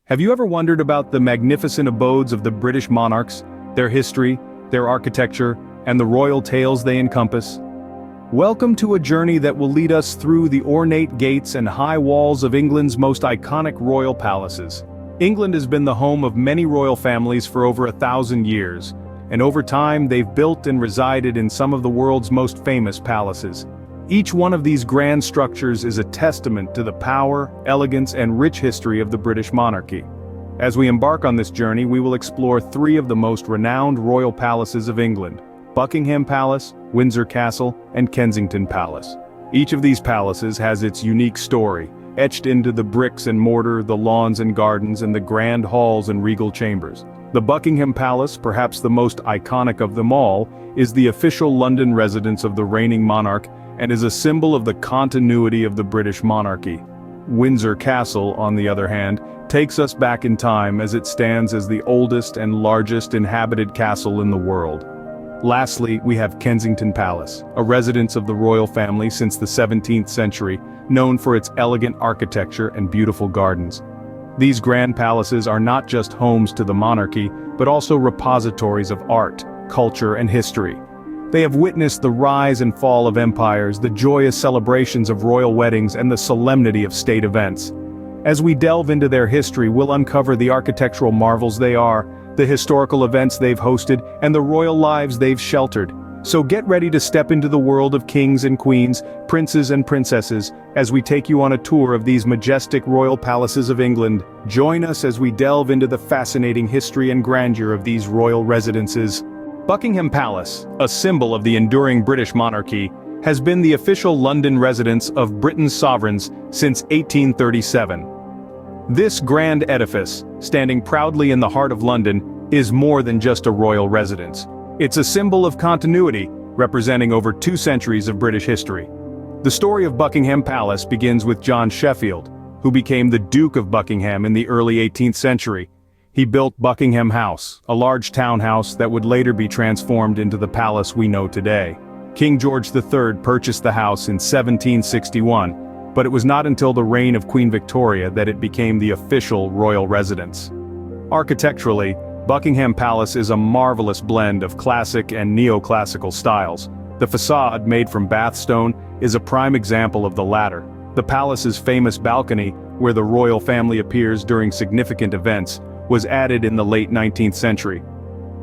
Have you ever wondered about the magnificent abodes of the British monarchs, their history, their architecture, and the royal tales they encompass? Welcome to a journey that will lead us through the ornate gates and high walls of England's most iconic royal palaces. England has been the home of many royal families for over 1,000 years, and over time they've built and resided in some of the world's most famous palaces. Each one of these grand structures is a testament to the power, elegance, and rich history of the British monarchy. As we embark on this journey, we will explore three of the most renowned royal palaces of England: Buckingham Palace, Windsor Castle, and Kensington Palace. Each of these palaces has its unique story, etched into the bricks and mortar, the lawns and gardens, and the grand halls and regal chambers. The Buckingham Palace, perhaps the most iconic of them all, is the official London residence of the reigning monarch and is a symbol of the continuity of the British monarchy. Windsor Castle, on the other hand, takes us back in time as it stands as the oldest and largest inhabited castle in the world. Lastly, we have Kensington Palace, a residence of the royal family since the 17th century, known for its elegant architecture and beautiful gardens. These grand palaces are not just homes to the monarchy, but also repositories of art, culture, and history. They have witnessed the rise and fall of empires, the joyous celebrations of royal weddings, and the solemnity of state events. As we delve into their history, we'll uncover the architectural marvels they are, the historical events they've hosted, and the royal lives they've sheltered. So get ready to step into the world of kings and queens, princes and princesses, as we take you on a tour of these majestic royal palaces of England. Join us as we delve into the fascinating history and grandeur of these royal residences. Buckingham Palace, a symbol of the enduring British monarchy, has been the official London residence of Britain's sovereigns since 1837. This grand edifice, standing proudly in the heart of London, is more than just a royal residence. It's a symbol of continuity, representing over 2 centuries of British history. The story of Buckingham Palace begins with John Sheffield, who became the Duke of Buckingham in the early 18th century. He built Buckingham House, a large townhouse that would later be transformed into the palace we know today. King George III purchased the house in 1761, but it was not until the reign of Queen Victoria that it became the official royal residence. Architecturally, Buckingham Palace is a marvelous blend of classic and neoclassical styles. The façade, made from Bath stone, is a prime example of the latter. The palace's famous balcony, where the royal family appears during significant events, was added in the late 19th century.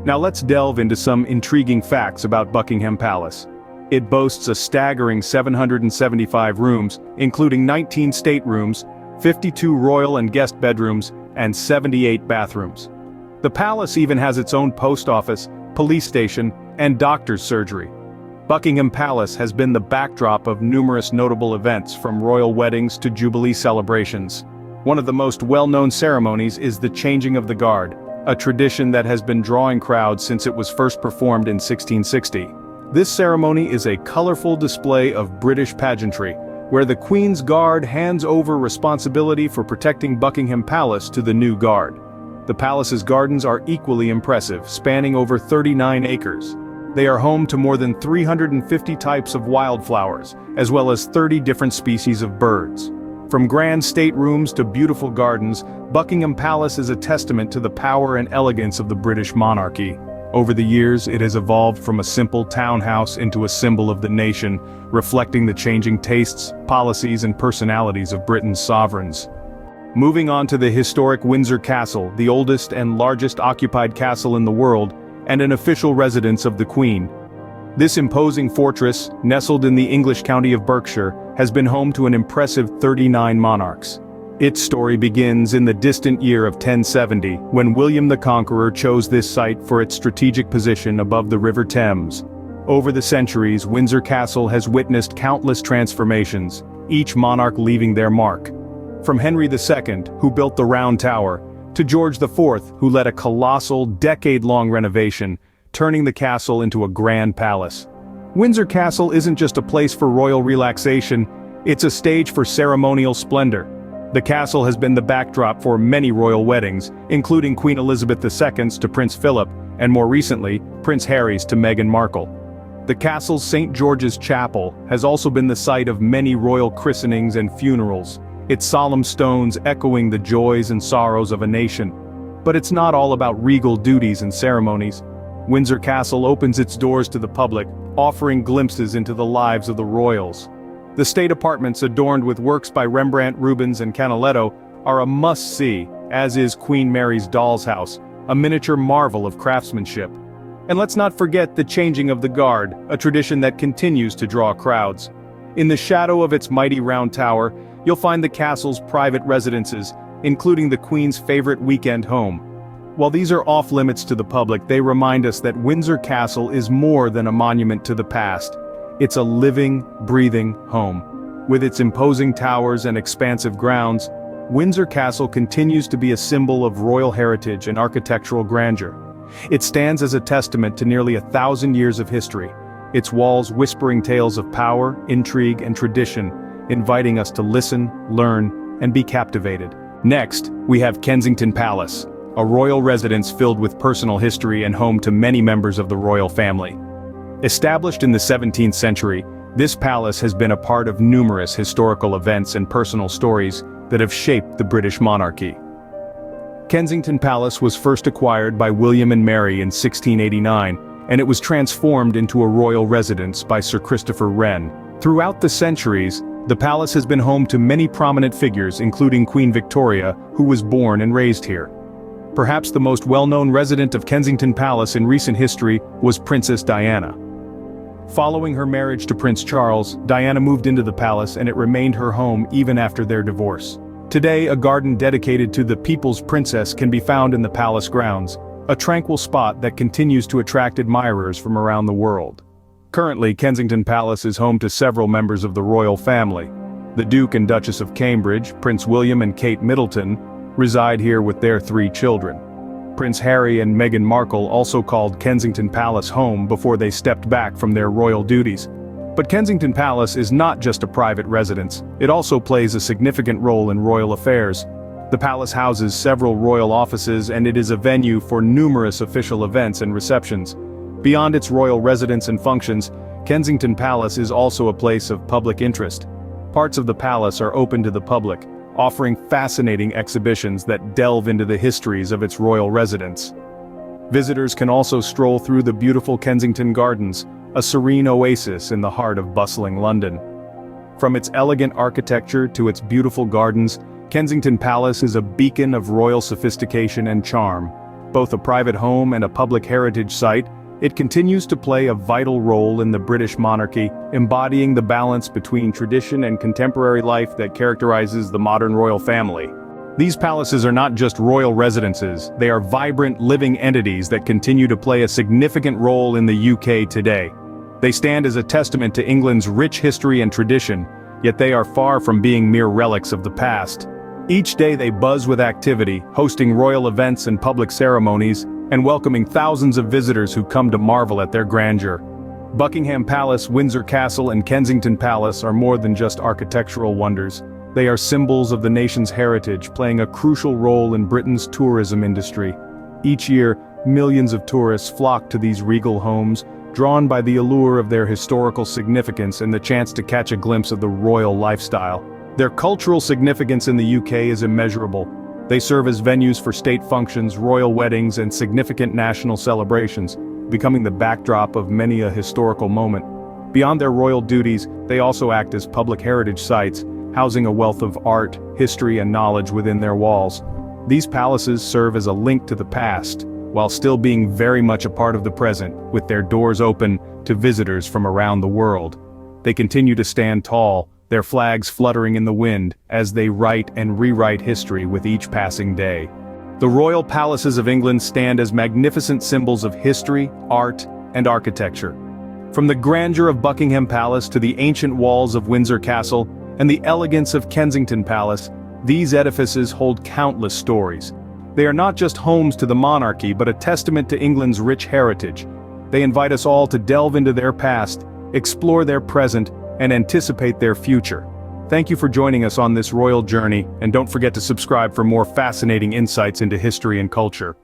Now let's delve into some intriguing facts about Buckingham Palace. It boasts a staggering 775 rooms, including 19 staterooms, 52 royal and guest bedrooms, and 78 bathrooms. The palace even has its own post office, police station, and doctor's surgery. Buckingham Palace has been the backdrop of numerous notable events, from royal weddings to jubilee celebrations. One of the most well-known ceremonies is the changing of the guard, a tradition that has been drawing crowds since it was first performed in 1660. This ceremony is a colorful display of British pageantry, where the Queen's Guard hands over responsibility for protecting Buckingham Palace to the new guard. The palace's gardens are equally impressive, spanning over 39 acres. They are home to more than 350 types of wildflowers, as well as 30 different species of birds. From grand staterooms to beautiful gardens, Buckingham Palace is a testament to the power and elegance of the British monarchy. Over the years, it has evolved from a simple townhouse into a symbol of the nation, reflecting the changing tastes, policies, and personalities of Britain's sovereigns. Moving on to the historic Windsor Castle, the oldest and largest occupied castle in the world, and an official residence of the Queen. This imposing fortress, nestled in the English county of Berkshire, has been home to an impressive 39 monarchs. Its story begins in the distant year of 1070, when William the Conqueror chose this site for its strategic position above the River Thames. Over the centuries, Windsor Castle has witnessed countless transformations, each monarch leaving their mark. From Henry II, who built the Round Tower, to George IV, who led a colossal, decade-long renovation, turning the castle into a grand palace. Windsor Castle isn't just a place for royal relaxation, it's a stage for ceremonial splendor. The castle has been the backdrop for many royal weddings, including Queen Elizabeth II's to Prince Philip, and more recently, Prince Harry's to Meghan Markle. The castle's St. George's Chapel has also been the site of many royal christenings and funerals. its solemn stones echoing the joys and sorrows of a nation. But it's not all about regal duties and ceremonies. Windsor Castle opens its doors to the public, offering glimpses into the lives of the royals. The state apartments adorned with works by Rembrandt, Rubens and Canaletto are a must-see, as is Queen Mary's doll's house, a miniature marvel of craftsmanship. And let's not forget the changing of the guard, a tradition that continues to draw crowds. In the shadow of its mighty round tower, you'll find the castle's private residences, including the Queen's favorite weekend home. While these are off-limits to the public, they remind us that Windsor Castle is more than a monument to the past. It's a living, breathing home. With its imposing towers and expansive grounds, Windsor Castle continues to be a symbol of royal heritage and architectural grandeur. It stands as a testament to nearly 1,000 years of history, its walls whispering tales of power, intrigue, and tradition, inviting us to listen, learn, and be captivated. Next, we have Kensington Palace, a royal residence filled with personal history and home to many members of the royal family. Established in the 17th century, this palace has been a part of numerous historical events and personal stories that have shaped the British monarchy. Kensington Palace was first acquired by William and Mary in 1689, and it was transformed into a royal residence by Sir Christopher Wren. Throughout the centuries, the palace has been home to many prominent figures, including Queen Victoria, who was born and raised here. Perhaps the most well-known resident of Kensington Palace in recent history was Princess Diana. Following her marriage to Prince Charles, Diana moved into the palace and it remained her home even after their divorce. Today, a garden dedicated to the People's Princess can be found in the palace grounds, a tranquil spot that continues to attract admirers from around the world. Currently, Kensington Palace is home to several members of the royal family. The Duke and Duchess of Cambridge, Prince William and Kate Middleton, reside here with their 3 children. Prince Harry and Meghan Markle also called Kensington Palace home before they stepped back from their royal duties. But Kensington Palace is not just a private residence, it also plays a significant role in royal affairs. The palace houses several royal offices and it is a venue for numerous official events and receptions. Beyond its royal residence and functions, Kensington Palace is also a place of public interest. Parts of the palace are open to the public, offering fascinating exhibitions that delve into the histories of its royal residence. Visitors can also stroll through the beautiful Kensington Gardens, a serene oasis in the heart of bustling London. From its elegant architecture to its beautiful gardens, Kensington Palace is a beacon of royal sophistication and charm. Both a private home and a public heritage site, it continues to play a vital role in the British monarchy, embodying the balance between tradition and contemporary life that characterizes the modern royal family. These palaces are not just royal residences, they are vibrant, living entities that continue to play a significant role in the UK today. They stand as a testament to England's rich history and tradition, yet they are far from being mere relics of the past. Each day they buzz with activity, hosting royal events and public ceremonies, and welcoming thousands of visitors who come to marvel at their grandeur. Buckingham Palace, Windsor Castle, and Kensington Palace are more than just architectural wonders. They are symbols of the nation's heritage, playing a crucial role in Britain's tourism industry. Each year, millions of tourists flock to these regal homes, drawn by the allure of their historical significance and the chance to catch a glimpse of the royal lifestyle. Their cultural significance in the UK is immeasurable. They serve as venues for state functions, royal weddings, and significant national celebrations, becoming the backdrop of many a historical moment. Beyond their royal duties, they also act as public heritage sites, housing a wealth of art, history, and knowledge within their walls. These palaces serve as a link to the past, while still being very much a part of the present, with their doors open to visitors from around the world. They continue to stand tall, their flags fluttering in the wind, as they write and rewrite history with each passing day. The royal palaces of England stand as magnificent symbols of history, art, and architecture. From the grandeur of Buckingham Palace to the ancient walls of Windsor Castle, and the elegance of Kensington Palace, these edifices hold countless stories. They are not just homes to the monarchy but a testament to England's rich heritage. They invite us all to delve into their past, explore their present, and anticipate their future. Thank you for joining us on this royal journey, and don't forget to subscribe for more fascinating insights into history and culture.